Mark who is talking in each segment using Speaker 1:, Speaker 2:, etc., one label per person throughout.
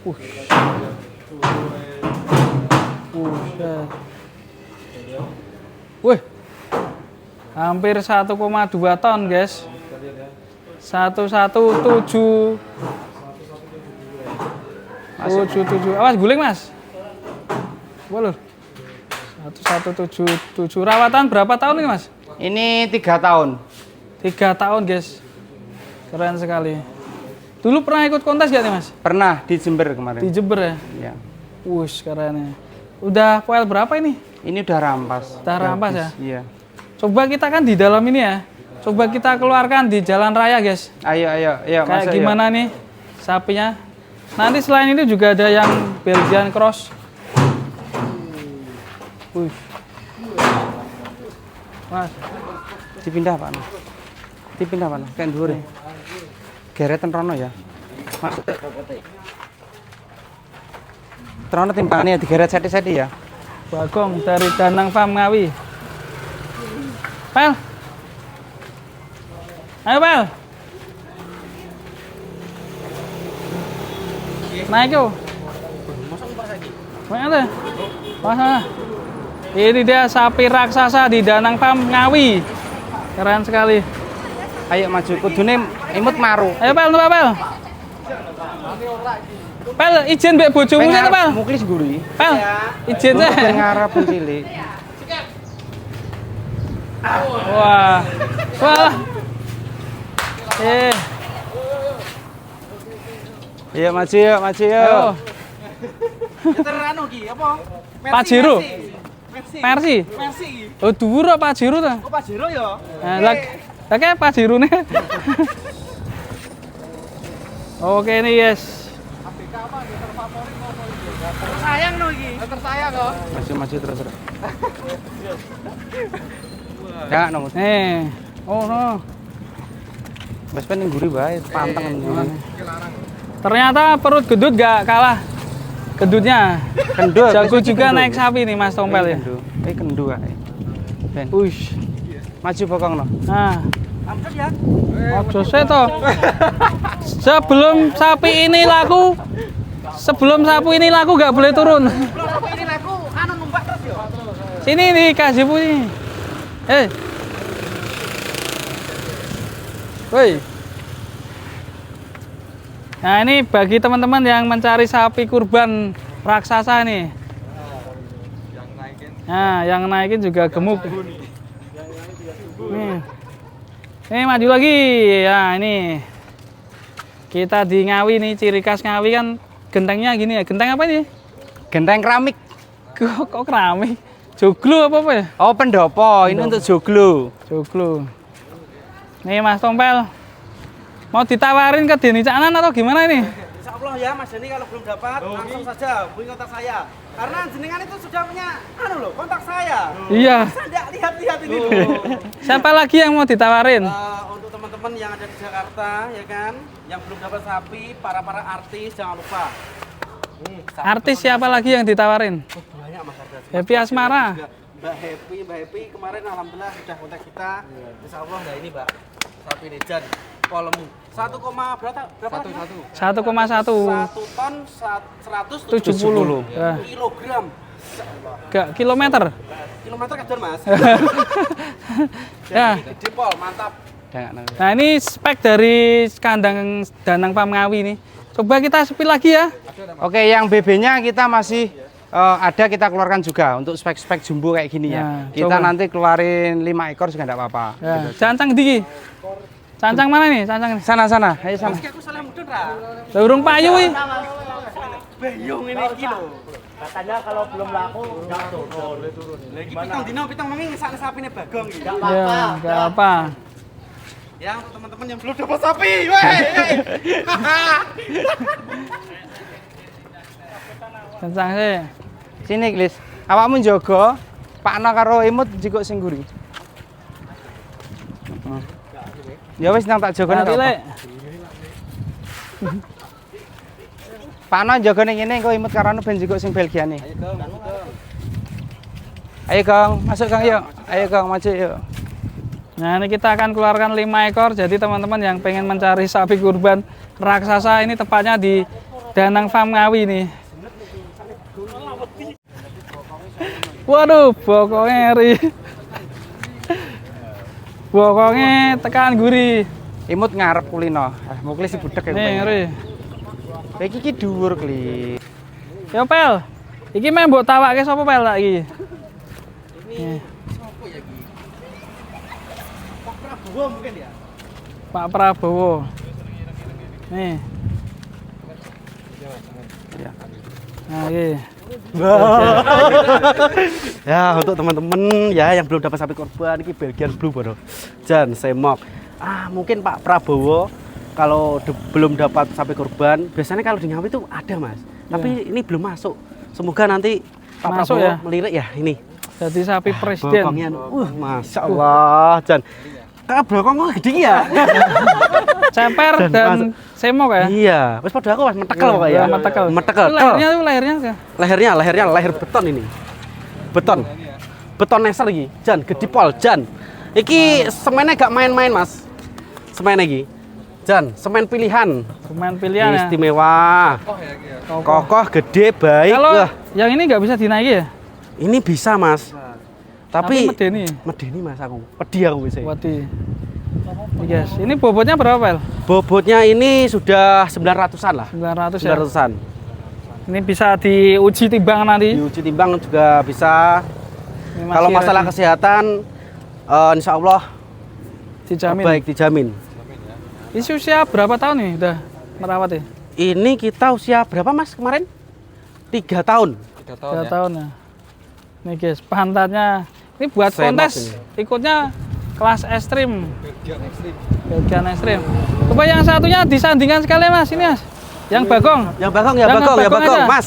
Speaker 1: Wih, hampir 1,2 ton guys. 11777. Awas guling mas. Boleh. 1177. Rawatan berapa tahun nih mas?
Speaker 2: Ini 3 tahun.
Speaker 1: 3 tahun guys. Keren sekali. Dulu pernah ikut kontes gak nih mas?
Speaker 2: Pernah di Jember kemarin.
Speaker 1: Di Jember ya?
Speaker 2: Iya.
Speaker 1: Wush, keren ya. Udah poel berapa ini?
Speaker 2: Ini udah rampas.
Speaker 1: Udah rampas ya?
Speaker 2: Iya.
Speaker 1: Coba kita kan di dalam ini ya. Coba kita keluarkan di jalan raya guys.
Speaker 2: Ayo.
Speaker 1: Kayak gimana nih sapinya. Nanti selain itu juga ada yang Belgian Cross. Wih. Mas.
Speaker 2: Dipindah Pak. Dipindah Pak. Kayak dhuwur. Geretan rono ya. Mas. Trono timpane digeret sedi-sedi ya.
Speaker 1: Bagong dari Danang Farm Ngawi. Pel. Ayo Pel. Naik yuk. Mana tuh? Wah. Ini dia sapi raksasa di Danang Farm Ngawi. Keren sekali.
Speaker 2: Ayo maju kudune imut maru.
Speaker 1: Ayo Pel, numpak Pel. Pel, izin mbek bojomu ngene Pel.
Speaker 2: Muklis guri.
Speaker 1: Pel, izin
Speaker 2: Saya
Speaker 1: saya.
Speaker 2: ngarep cilik.
Speaker 1: Wah. Wah.
Speaker 2: Iya maju yuk, maju yuk.
Speaker 1: Ayo.
Speaker 3: Terano ki apa?
Speaker 1: Pajero.
Speaker 3: Mercy.
Speaker 1: Persi.
Speaker 3: Mercy.
Speaker 1: Oh, dhuwur apa Pajero ta?
Speaker 3: Oh Pajero ya.
Speaker 1: Nah, lah kayak Pajerone. Oke nih, guys.
Speaker 3: ABK apa ya terfavorit ngono iki. Tersayang no iki. Tersayang kok.
Speaker 2: Maju terus. Ya, nomor.
Speaker 1: Oh no.
Speaker 2: Wes pengen gurih bae, panteng ngene.
Speaker 1: Ternyata perut gendut gak kalah gendutnya.
Speaker 2: Kendul.
Speaker 1: Jago juga naik sapi nih Mas Tompel ya.
Speaker 2: Kendu ae. Ben.
Speaker 1: Ush.
Speaker 2: Maju bokong no.
Speaker 1: Nah,
Speaker 3: Ampun ya.
Speaker 1: ojo seto. Sebelum sapi ini laku gak boleh turun.
Speaker 3: Belum apa ini laku anu numpak terus ya.
Speaker 1: Sini nih kasih ini. Woi. Nah ini bagi teman-teman yang mencari sapi kurban raksasa nih. Nah yang naikin juga gemuk. Nih. Ini maju lagi. Ya ini. Kita di Ngawi nih, ciri khas Ngawi kan gentengnya gini ya. Genteng apa ini?
Speaker 2: Genteng keramik.
Speaker 1: Kok keramik? Joglo apa ya?
Speaker 2: Oh, pendopo. Ini untuk joglo.
Speaker 1: Joglo. Nih Mas Tompel. Mau ditawarin ke Deni Caknan atau gimana ini?
Speaker 3: Insya Allah ya Mas Deni kalau belum dapat langsung saja hubungi kontak saya. Karena jenengan itu sudah punya anu loh kontak saya.
Speaker 1: Iya.
Speaker 3: Saya tidak lihat ini loh.
Speaker 1: Siapa lagi yang mau ditawarin?
Speaker 3: Untuk teman-teman yang ada di Jakarta ya kan, yang belum dapat sapi, para artis jangan lupa.
Speaker 1: Artis siapa lagi yang ditawarin?
Speaker 3: Banyak Mas artis.
Speaker 1: Happy Asmara.
Speaker 3: Mbak Happy kemarin alhamdulillah sudah kontak kita. Insya Allah nah ini Mbak sapi lejan kolemu 1, berapa?
Speaker 1: 1,1.
Speaker 3: 1 ton 170
Speaker 1: Ya.
Speaker 3: kilogram.
Speaker 1: Gak kilometer.
Speaker 3: Kilometer kejar Mas.
Speaker 1: Ya.
Speaker 3: Gede pol, mantap.
Speaker 1: Nah ini spek dari kandang Danang Farm Ngawi nih. Coba kita sepil lagi ya.
Speaker 2: Oke, yang BB-nya kita masih ada kita keluarkan juga untuk spek-spek jumbo kayak gini ya.
Speaker 1: Nah,
Speaker 2: Kita
Speaker 1: coba.
Speaker 2: nanti keluarin 5 ekor juga enggak apa-apa.
Speaker 1: Ya. Cancang digi. Cancang mana nih? Cancang nih.
Speaker 2: Sana, ayo sana.
Speaker 3: Meski aku salah mudun ra.
Speaker 1: Urung payu wi.
Speaker 3: Bayung ini kilo.
Speaker 4: Katanya kalau belum laku nggak turun.
Speaker 3: Lagi pitang mengi ngesakne sapine Bagong iki.
Speaker 1: Ya, gak apa.
Speaker 3: Ya untuk teman-teman yang belum dapat sapi, weh.
Speaker 1: Cancang sih.
Speaker 2: Sini, Glis. Awakmu njogo, Pakno karo Imut jiko sing guri. Ya wis nang tak jogone
Speaker 1: Nanti
Speaker 2: kok.
Speaker 1: lek.
Speaker 2: Pakno jogone ngene engko Imut karo ben jiko sing Belgiane. Ayo, Kang. Masuk, Kang, yuk. Ayo, Kang, maju yuk.
Speaker 1: Nah ini kita akan keluarkan 5 ekor. Jadi teman-teman yang pengen mencari sapi kurban raksasa ini tepatnya di Danang Farm Ngawi nih. Waduh, bokongnya ngeri. Bokongnya tekan gurih.
Speaker 2: Imut ngarep kulino. Mukli si budek ya.
Speaker 1: Nih ngeri.
Speaker 2: Iki dhuwur kli.
Speaker 1: Yo Pel. Iki meh mbok tawake sapa Pel lak iki? Ini
Speaker 3: Sopo ya iki? Pak Prabowo mungkin ya?
Speaker 1: Pak Prabowo. Nih.
Speaker 2: Ya.
Speaker 1: Nah, iki.
Speaker 3: Ya, untuk teman-teman ya yang belum dapat sapi korban ini Belgian Blue Bro. Jan semok. Mungkin Pak Prabowo kalau belum dapat sapi korban, biasanya kalau di Ngawi itu ada, Mas. Tapi ini belum masuk. Semoga nanti Pak
Speaker 1: Masuk
Speaker 3: Prabowo
Speaker 1: ya?
Speaker 3: melirik ya ini.
Speaker 1: Jadi sapi presiden.
Speaker 3: Bokongnya, Masya Allah, Jan. Bokong kok gede ya?
Speaker 1: Ceper dan semok ya?
Speaker 3: Iya, wis padha aku Mas metekel kok ya.
Speaker 1: Metekel.
Speaker 3: Metekel.
Speaker 1: Itu lahirnya ya?
Speaker 3: Leher beton ini. Beton. Beton neser iki. Jan, gede pol, Jan. Iki semennya gak main-main, Mas. Semen iki. Jan, semen pilihan.
Speaker 1: Pemain pilihan ya.
Speaker 3: Istimewa. Kokoh, gede, baik.
Speaker 1: Kalau
Speaker 3: Wah,
Speaker 1: yang ini nggak bisa dinaiki ya?
Speaker 3: ini bisa, Mas. Tapi
Speaker 1: medeni.
Speaker 3: medeni, Mas, aku. Pedi aku wis.
Speaker 1: Wati. Yes. Ini bobotnya berapa, Pel?
Speaker 3: Bobotnya ini sudah 900-an lah.
Speaker 1: 900 ya.
Speaker 3: 900-an.
Speaker 1: Ini bisa diuji timbang nanti.
Speaker 3: Diuji timbang juga bisa.
Speaker 1: Ini
Speaker 3: Kalau
Speaker 1: masih
Speaker 3: masalah
Speaker 1: ready.
Speaker 3: kesehatan, insya Allah
Speaker 1: dijamin.
Speaker 3: baik dijamin.
Speaker 1: Ini usia berapa tahun nih udah merawat ya?
Speaker 3: Ini kita usia berapa, Mas, kemarin? 3 tahun.
Speaker 1: 3 tahun ya. Nih guys, pantatnya. Ini buat
Speaker 3: Semok
Speaker 1: kontes.
Speaker 3: ini.
Speaker 1: Ikutnya kelas ekstrim. Belgian ekstrim. Coba yang satunya disandingkan sekali, Mas. Ini, Mas. Yang bagong.
Speaker 3: Yang bagong, ya
Speaker 1: Yang
Speaker 3: bagong, ya
Speaker 1: bagong
Speaker 3: bagong,
Speaker 1: aja.
Speaker 3: Mas.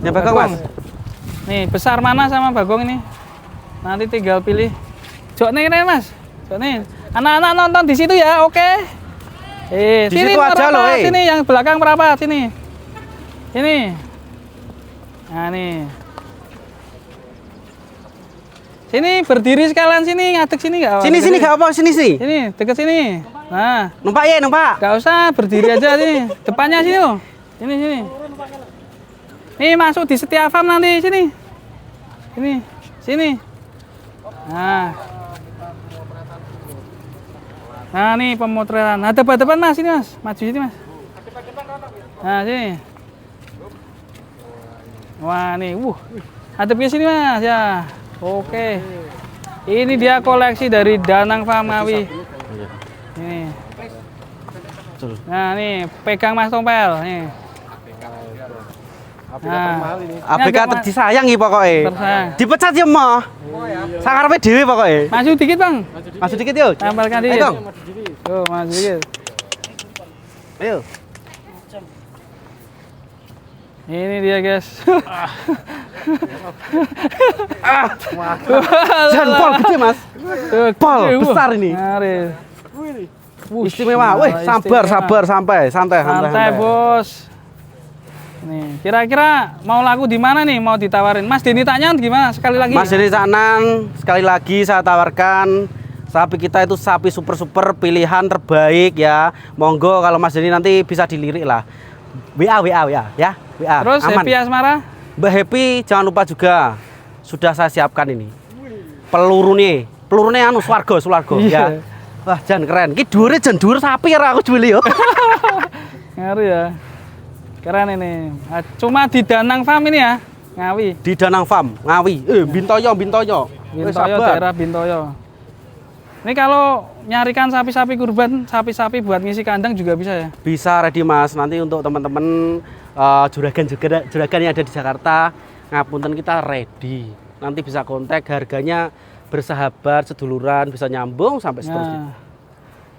Speaker 3: Yang bagong, Mas.
Speaker 1: Nih, besar mana sama bagong ini? Nanti tinggal pilih. Jok nih, Mas. Jok nih. Anak-anak nonton di situ ya, oke?
Speaker 3: Di
Speaker 1: sini
Speaker 3: situ aja loh,
Speaker 1: merapat, sini yang belakang merapat, sini. Ini. Nah, nih. Sini berdiri sekalian sini, ngadeg sini enggak?
Speaker 3: Sini gak apa, sini sih.
Speaker 1: Sini, deket sini. Nah,
Speaker 3: Numpak ya, numpak.
Speaker 1: nggak usah berdiri aja sini. Depannya sini loh. Sini. Nih masuk di Setia Farm nanti sini. Sini. Nah nih pemotretan. Nah depan Mas, sini Mas. Maju sini Mas. Nah sini. Wah nih, hadap ke sini Mas ya. Oke. Ini dia koleksi dari Danang Farm Ngawi. Ini. Nah nih, pegang Mas Tompel nih. Nah,
Speaker 3: ABK disayang iki pokoke.
Speaker 1: Tersayang.
Speaker 3: Dipecat ya, Mo. Sakarepe dhewe pokoke.
Speaker 1: Maju dikit Bang.
Speaker 3: Maju dikit yuk.
Speaker 1: Tempelkan
Speaker 3: Ayo,
Speaker 1: dikit.
Speaker 3: Dong.
Speaker 1: Tuh, maju dikit.
Speaker 3: Ayo.
Speaker 1: Ini dia guys.
Speaker 3: Jan pol gede, Mas.
Speaker 1: Tuh,
Speaker 3: Pol
Speaker 1: gede,
Speaker 3: besar ini.
Speaker 1: Mari.
Speaker 3: Istimewa. Wih, sabar, santai,
Speaker 1: Santai, Bos. Nih, kira-kira mau laku di mana nih? Mau ditawarin? Mas Denny tanya gimana? Sekali lagi.
Speaker 3: Mas Denny Caknan, sekali lagi saya tawarkan sapi kita itu sapi super pilihan terbaik ya. Monggo kalau Mas Denny nanti bisa dilirik lah. WA ya. WA.
Speaker 1: Terus
Speaker 3: aman.
Speaker 1: Happy Asmara?
Speaker 3: Mbak Happy jangan lupa juga sudah saya siapkan ini. Pelurune anu swarga
Speaker 1: Iya.
Speaker 3: ya. Wah, jan keren. Iki dhuwure jan dhuwur sapi ya aku jual yo.
Speaker 1: Ngeri ya. Keren ini. Nah, cuma di Danang Farm ini ya, Ngawi.
Speaker 3: Di Danang Farm, Ngawi. Bintoyo.
Speaker 1: Bintoyo, daerah Bintoyo. Ini kalau nyarikan sapi-sapi kurban, sapi-sapi buat ngisi kandang juga bisa ya?
Speaker 3: Bisa ready Mas. Nanti untuk teman-teman juragan yang ada di Jakarta, ngapunten kita ready. Nanti bisa kontak, harganya bersahabat, seduluran, bisa nyambung sampai seterusnya.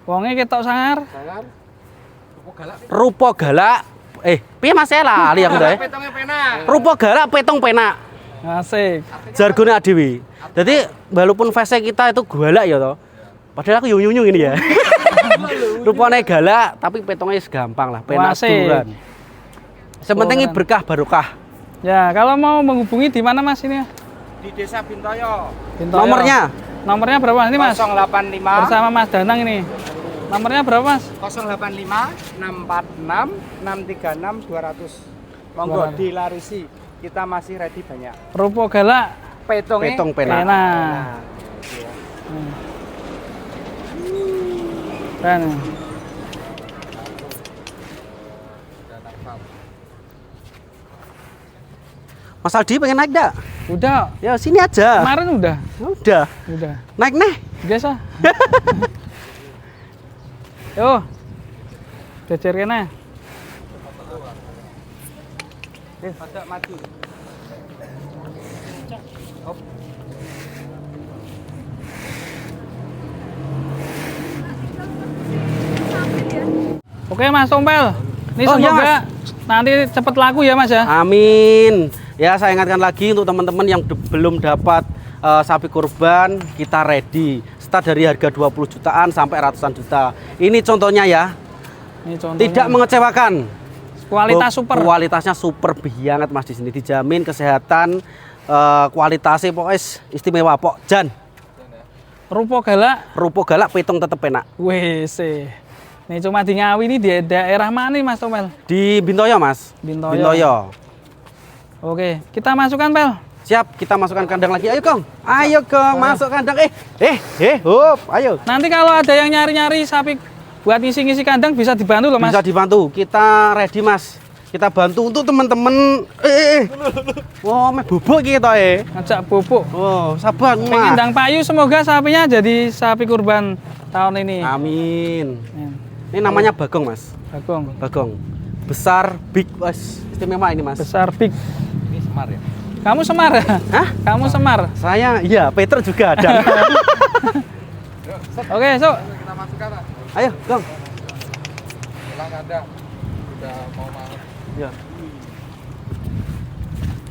Speaker 1: Wongnya ketok sangar.
Speaker 3: Rupo galak. Piye Mas lali aku teh. Rupo galak petong penak.
Speaker 1: Asik.
Speaker 3: Jargone adewi. Jadi walaupun face kita itu galak ya toh. Padahal aku yung ini ya. Rupane galak tapi petongnya gampang lah, penak seduluran. Sementing berkah barokah.
Speaker 1: Ya, kalau mau menghubungi di mana Mas ini?
Speaker 4: Di Desa Bintoyo.
Speaker 1: Bintoyo.
Speaker 3: Nomornya
Speaker 1: Nomornya berapa ini Mas?
Speaker 4: 085
Speaker 1: Bersama Mas Danang ini. Nomornya berapa Mas?
Speaker 2: 085 646 636 200. Monggo
Speaker 1: 200.
Speaker 2: dilarisi. Kita masih ready banyak.
Speaker 1: Rupo galak.
Speaker 3: Petong pena.
Speaker 1: Enak. Keren.
Speaker 3: Mas Aldi pengen naik dak?
Speaker 1: Udah.
Speaker 3: Ya sini aja.
Speaker 1: Kemarin udah.
Speaker 3: Udah.
Speaker 1: Udah.
Speaker 3: Naik nih.
Speaker 1: Biasa. Yo. Jejer kene.
Speaker 2: Ada maju.
Speaker 1: Oke Mas Tompel. Ini
Speaker 3: Oh, iya,
Speaker 1: semoga nanti cepet laku ya Mas ya.
Speaker 3: Amin. Ya saya ingatkan lagi untuk teman-teman yang belum dapat sapi kurban, kita ready. Start dari harga 20 jutaan sampai ratusan juta. Ini contohnya ya.
Speaker 1: Ini contohnya.
Speaker 3: Tidak mengecewakan.
Speaker 1: Kualitas super.
Speaker 3: Kualitasnya super banget Mas di sini. Dijamin kesehatan, kualitasnya pokoknya istimewa pok. Jan.
Speaker 1: Rupo galak.
Speaker 3: Rupo galak petong tetep enak.
Speaker 1: Wes. Ini cuma di Ngawi ini di daerah mana nih Mas Tompel?
Speaker 3: Di Bintoyo Mas.
Speaker 1: Bintoyo. Oke, kita masukkan Pel.
Speaker 3: Siap, kita masukkan kandang lagi. Ayo Kong. Ayo Kong, masuk kandang. Hop, ayo.
Speaker 1: Nanti kalau ada yang nyari-nyari sapi buat ngisi-ngisi kandang bisa dibantu loh Mas.
Speaker 3: Bisa dibantu. Kita ready Mas. Kita bantu untuk teman-teman. Wah, me bubuk kita
Speaker 1: Ngajak bubuk.
Speaker 3: Oh, sabar
Speaker 1: Pengen
Speaker 3: Mas.
Speaker 1: ndang payu, semoga sapinya jadi sapi kurban tahun ini.
Speaker 3: Amin. Ini namanya Bagong Mas.
Speaker 1: Bagong.
Speaker 3: Bagong. Besar, big, wes istimewa ini Mas.
Speaker 1: Besar big.
Speaker 2: Ini Semar ya.
Speaker 1: Kamu Semar ya?
Speaker 3: Hah?
Speaker 1: Kamu Semar.
Speaker 3: Saya, iya, Peter juga ada.
Speaker 1: Oke, so.
Speaker 2: Kita masukkan Pak.
Speaker 3: Ayo, Gong.
Speaker 2: Pulang ada. Udah mau malam.
Speaker 3: Ya.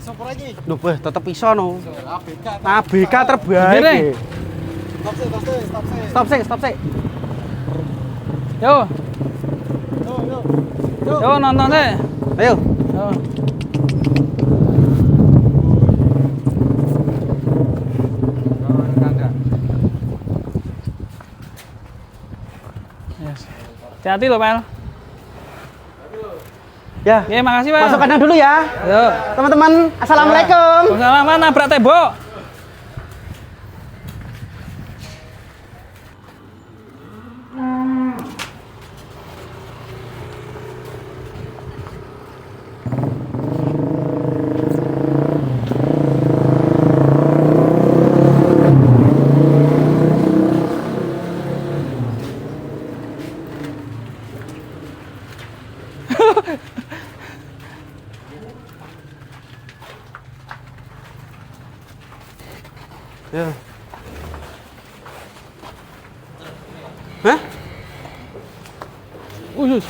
Speaker 2: Sopor lagi.
Speaker 3: Duh, tetap iso no.
Speaker 2: ABK.
Speaker 3: ABK
Speaker 1: Gini.
Speaker 3: terbaik.
Speaker 2: Stop sih.
Speaker 3: Stop sih.
Speaker 1: Yo. Yo nonton deh.
Speaker 3: Ayo.
Speaker 1: Yo. Yes. Hati-hati loh, Pel.
Speaker 3: Ya.
Speaker 1: Oke, makasih, Pel.
Speaker 3: Masuk kandang dulu ya.
Speaker 1: Yo.
Speaker 3: Teman-teman, assalamualaikum.
Speaker 1: Salaman nabrak tembok.
Speaker 3: Ya. Hah?
Speaker 1: Usus.